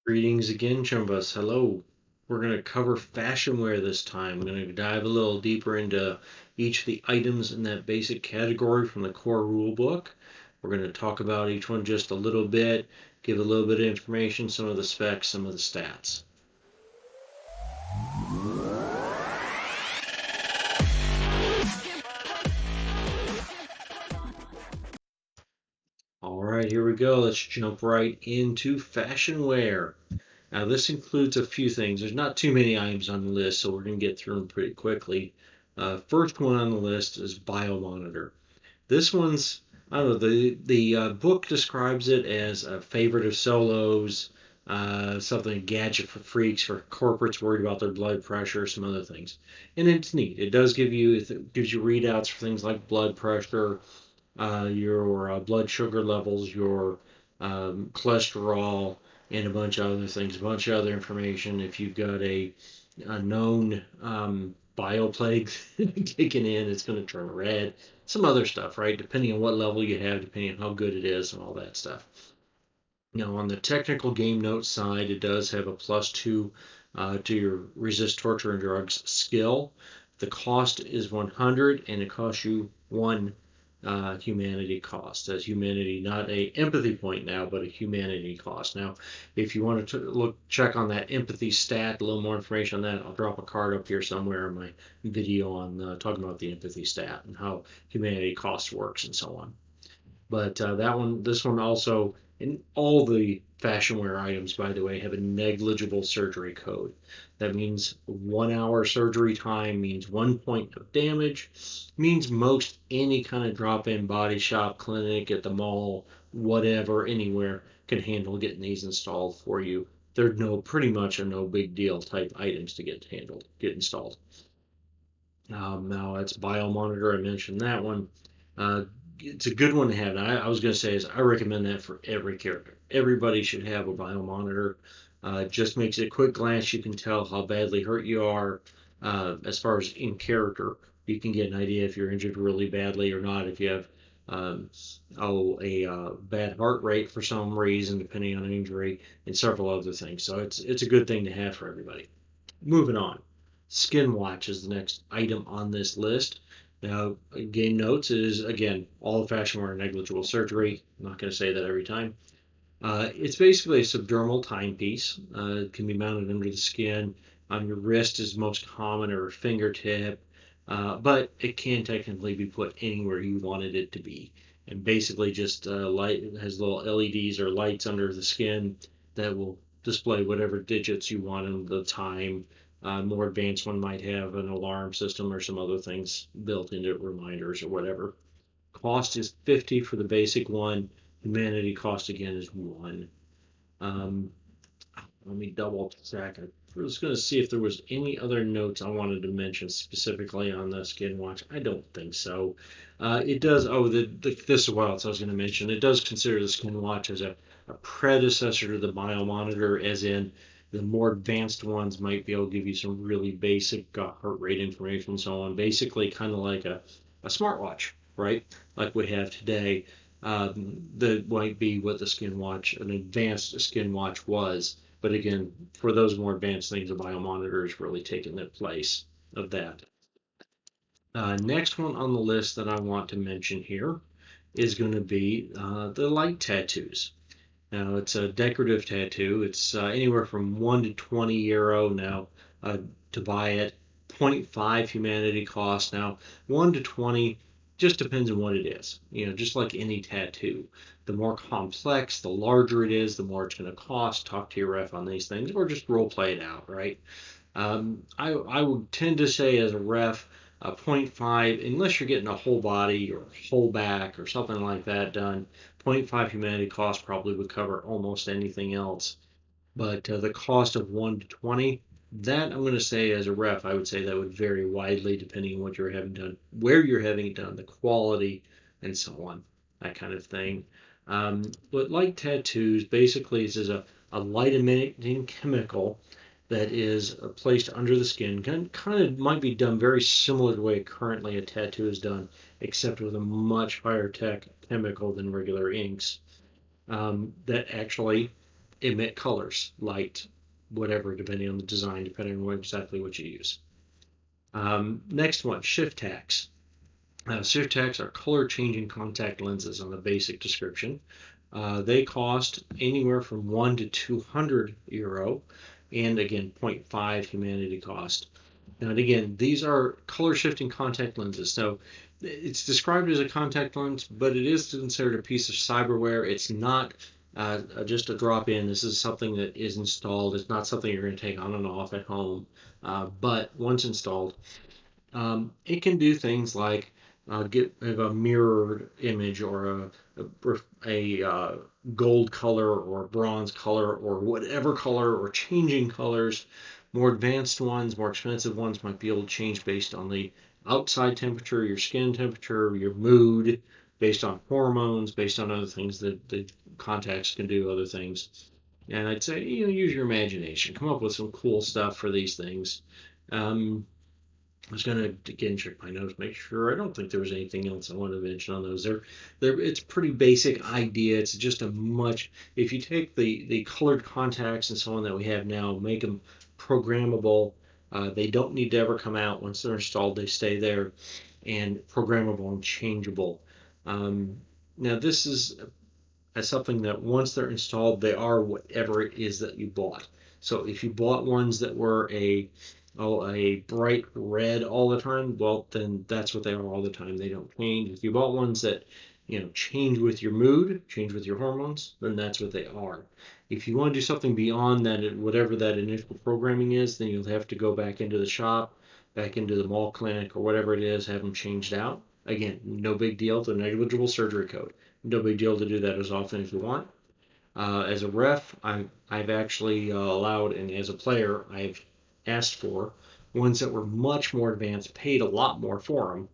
Greetings again, Chumbas. Hello. We're going to cover fashionware this time. We're going to dive a little deeper into each of the items in that basic category from the core rule book. We're going to talk about each one just a little bit, give a little bit of information, some of the specs, some of the stats. All right, here we go. Let's jump right into fashionware. Now, this includes a few things. There's not too many items on the list, so we're going to get through them pretty quickly. First one on the list is BioMonitor. This one's, I don't know, the book describes it as a favorite of solos, something a gadget for freaks, for corporates worried about their blood pressure, some other things. And it's neat. It gives you readouts for things like blood pressure, your blood sugar levels, your cholesterol, and a bunch of other things, a bunch of other information. If you've got a known bioplague kicking in, it's going to turn red. Some other stuff, right? Depending on what level you have, depending on how good it is, and all that stuff. Now, on the technical game notes side, it does have a +2 to your resist torture and drugs skill. The cost is 100, and it costs you one humanity cost. As humanity, not a empathy point now, but a humanity cost. Now, if you want to check on that empathy stat, a little more information on that, I'll drop a card up here somewhere in my video on talking about the empathy stat and how humanity cost works and so on. But this one also, and all the fashionware items, by the way, have a negligible surgery code. That means 1 hour surgery time, means 1 point of damage, means most any kind of drop-in body shop, clinic, at the mall, whatever, anywhere can handle getting these installed for you. They're pretty much a no big deal type items to get installed. Now that's BioMonitor. I mentioned that one. Uh, it's a good one to have. I was going to say is I recommend that for every character. Everybody should have a BioMonitor. It just makes it a quick glance. You can tell how badly hurt you are. As far as in character, you can get an idea if you're injured really badly or not. If you have um, a bad heart rate for some reason, depending on an injury, and several other things. So it's a good thing to have for everybody. Moving on. SkinWatch is the next item on this list. Now, game notes is, again, all fashionware negligible surgery. I'm not going to say that every time. It's basically a subdermal timepiece. It can be mounted under the skin. On your wrist is most common, or fingertip, but it can technically be put anywhere you wanted it to be. And basically, just light it has little LEDs or lights under the skin that will display whatever digits you want in the time. More advanced one might have an alarm system or some other things built into it, reminders or whatever. Cost is 50 for the basic one. Humanity cost again is 1. Um, Let me double check. I was going to see if there was any other notes I wanted to mention specifically on the SkinWatch. I don't think so. It does. Oh, this is what else I was going to mention. It does consider the SkinWatch as a predecessor to the BioMonitor, as in the more advanced ones might be able to give you some really basic heart rate information and so on. Basically, kind of like a smartwatch, right? Like we have today. That might be what the SkinWatch, an advanced SkinWatch, was. But again, for those more advanced things, a biomonitor is really taking the place of that. Next one on the list that I want to mention here is going to be the light tattoos. Now, it's a decorative tattoo. It's anywhere from 1 to 20 euro now to buy it. 0.5 humanity cost. Now, 1 to 20 just depends on what it is. Just like any tattoo. The more complex, the larger it is, the more it's going to cost. Talk to your ref on these things, or just role play it out, right? I would tend to say as a ref, 0.5, unless you're getting a whole body or whole back or something like that done, 0.5 humanity cost probably would cover almost anything else. But the cost of 1 to 20, that I'm going to say as a ref, I would say that would vary widely depending on what you're having done, where you're having it done, the quality, and so on, that kind of thing. But light tattoos, basically, this is a light emitting chemical that is placed under the skin. Kind of might be done very similar to the way currently a tattoo is done, except with a much higher tech chemical than regular inks. That actually emit colors, light, whatever, depending on the design, depending on exactly what you use. Next one, Shift-Tacts. Shift-Tacts are color-changing contact lenses on the basic description. They cost anywhere from 1 to 200 euro, and again, 0.5 humanity cost. Now, again, these are color-shifting contact lenses. So it's described as a contact lens, but it is considered a piece of cyberware. It's not just a drop-in. This is something that is installed. It's not something you're going to take on and off at home. But once installed, it can do things like have a mirrored image or a gold color or bronze color or whatever color, or changing colors. More advanced ones, more expensive ones might be able to change based on the outside temperature, your skin temperature, your mood, based on hormones, based on other things that the contacts can do, other things. And I'd say, use your imagination. Come up with some cool stuff for these things. I was going to again check my notes, make sure. I don't think there was anything else I wanted to mention on those. It's a pretty basic idea. It's just if you take the colored contacts and so on that we have now, make them programmable. They don't need to ever come out. Once they're installed, they stay there, and programmable and changeable. Now this is something that once they're installed, they are whatever it is that you bought. So if you bought ones that were a bright red all the time, well, then that's what they are all the time. They don't change. If you bought ones that, change with your mood, change with your hormones, then that's what they are. If you want to do something beyond that, whatever that initial programming is, then you'll have to go back into the shop, back into the mall clinic or whatever it is, have them changed out. Again, no big deal. It's a negligible surgery code. No big deal to do that as often as you want. As a ref, I've actually allowed, and as a player, I've asked for ones that were much more advanced, paid a lot more for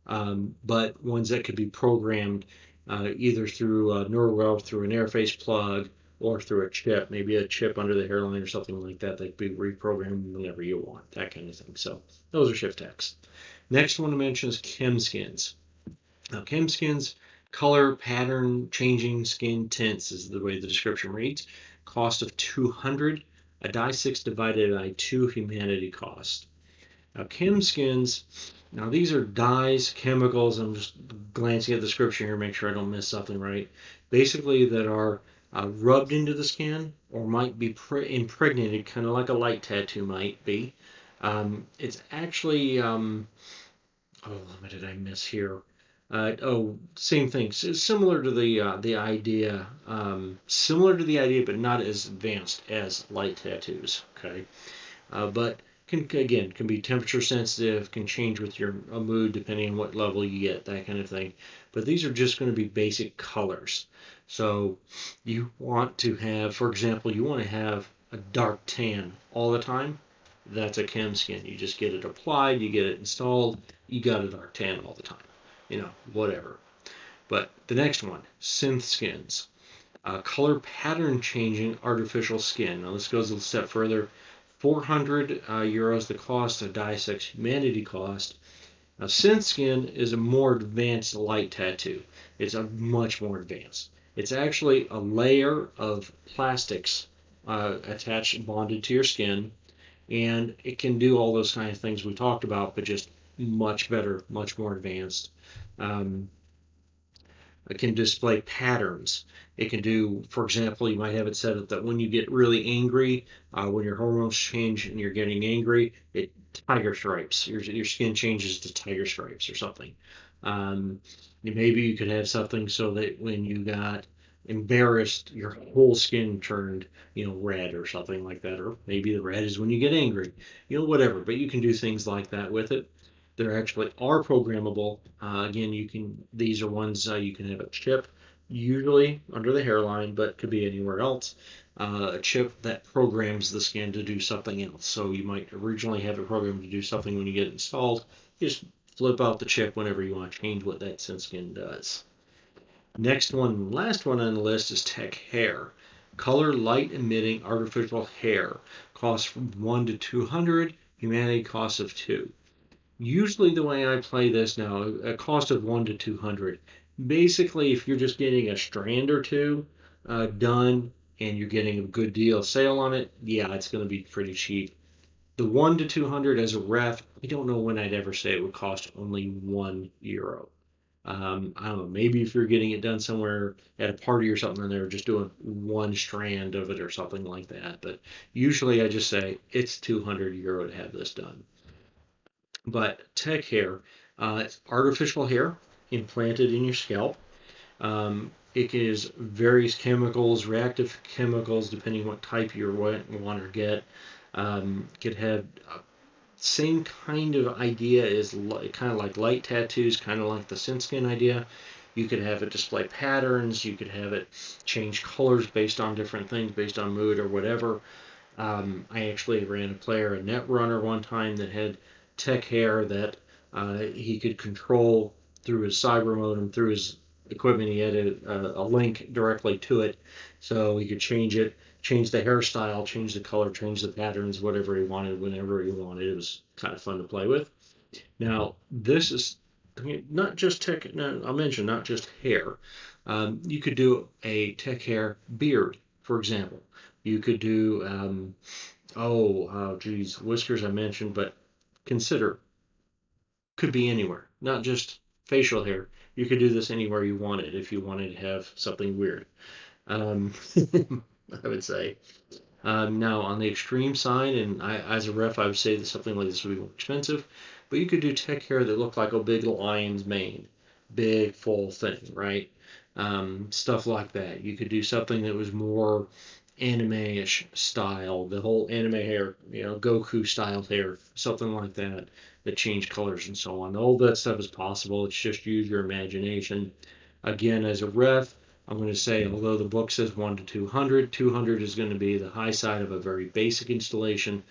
them, but ones that could be programmed either through NeuroWell, through an interface plug, or through a chip, maybe a chip under the hairline or something like that that could be reprogrammed whenever you want, that kind of thing. So those are Shift-Tacts. Next one to mention is ChemSkins. Now, ChemSkins, color pattern changing skin tints is the way the description reads. Cost of 200, a die 6 divided by 2 humanity cost. Now, ChemSkins, now these are dyes, chemicals. I'm just glancing at the description here, make sure I don't miss something, right? Basically, that are rubbed into the skin or might be impregnated, kind of like a light tattoo might be. It's actually, what did I miss here? Same thing. Similar to the idea, but not as advanced as light tattoos. Okay, but can be temperature sensitive, can change with your mood depending on what level you get, that kind of thing. But these are just going to be basic colors. So you want to have, for example, you want to have a dark tan all the time. That's a ChemSkin. You just get it applied, you get it installed, you got a dark tan all the time. Whatever. But the next one, SynthSkins. Color pattern changing artificial skin. Now this goes a step further. 400 euros the cost, a die 6 humanity cost. Now SynthSkin is a more advanced light tattoo. It's a much more advanced. It's actually a layer of plastics attached and bonded to your skin, and it can do all those kind of things we talked about, but just much better, much more advanced. It can display patterns. It can do, for example, you might have it set up that when you get really angry, when your hormones change and you're getting angry, it tiger stripes. Your skin changes to tiger stripes or something. Maybe you could have something so that when you got embarrassed, your whole skin turned, red or something like that. Or maybe the red is when you get angry, whatever. But you can do things like that with it. There actually are programmable. Again, these are ones you can have a chip, usually under the hairline, but could be anywhere else. A chip that programs the skin to do something else. So you might originally have it programmed to do something when you get it installed. You just flip out the chip whenever you want to change what that SynthSkin does. Next one, last one on the list is TechHair. Color light emitting artificial hair. Costs from 1 to 200. Humanity costs of 2. Usually the way I play this now, a cost of 1 to 200. Basically, if you're just getting a strand or two done, and you're getting a good deal sale on it, yeah, it's going to be pretty cheap. The 1 to 200 as a ref, I don't know when I'd ever say it would cost only €1. I don't know, maybe if you're getting it done somewhere at a party or something and they're just doing one strand of it or something like that. But usually I just say it's €200 to have this done. But TechHair, it's artificial hair implanted in your scalp. It is various chemicals, reactive chemicals, depending what type you want to get. Could have same kind of idea is kind of like light tattoos, kind of like the SynthSkin idea. You could have it display patterns. You could have it change colors based on different things, based on mood or whatever. I actually ran a player, a Netrunner, one time that had TechHair that he could control through his cyber modem, through his equipment. He had a link directly to it, so he could change it, change the hairstyle, change the color, change the patterns, whatever he wanted, whenever he wanted. It was kind of fun to play with. Now, this is not just tech. No, I'll mention not just hair. You could do a TechHair beard, for example. You could do geez, whiskers I mentioned, but consider could be anywhere, not just facial hair. You could do this anywhere you wanted if you wanted to have something weird. I would say. Now, on the extreme side, and as a ref, I would say that something like this would be more expensive, but you could do TechHair that looked like a big lion's mane, big full thing, right? Stuff like that. You could do something that was more anime-ish style, the whole anime hair, Goku styled hair, something like that, that changed colors and so on. All that stuff is possible. It's just use your imagination. Again, as a ref, I'm going to say, although the book says 1 to 200, 200 is going to be the high side of a very basic installation.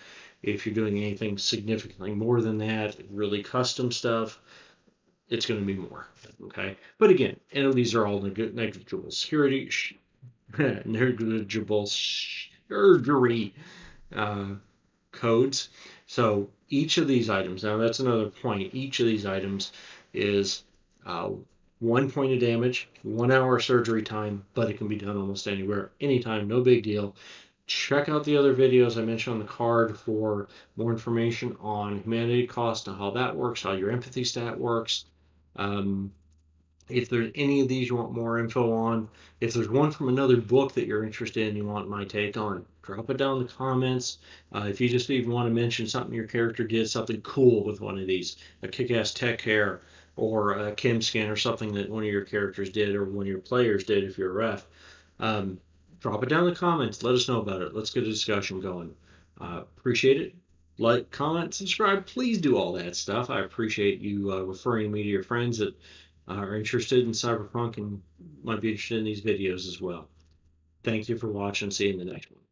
If you're doing anything significantly more than that, really custom stuff, it's going to be more. Okay, but again, these are all negligible security, negligible surgery codes. So each of these items, now that's another point. Each of these items is 1 point of damage, 1 hour surgery time, but it can be done almost anywhere, anytime, no big deal. Check out the other videos I mentioned on the card for more information on humanity cost and how that works, how your empathy stat works. If there's any of these you want more info on, if there's one from another book that you're interested in, you want my take on, drop it down in the comments. If you just even want to mention something your character did, something cool with one of these, a kick-ass TechHair or a ChemSkin or something that one of your characters did or one of your players did if you're a ref, drop it down in the comments. Let us know about it. Let's get a discussion going. Appreciate it. Like, comment, subscribe. Please do all that stuff. I appreciate you referring me to your friends that are interested in Cyberpunk and might be interested in these videos as well. Thank you for watching. See you in the next one.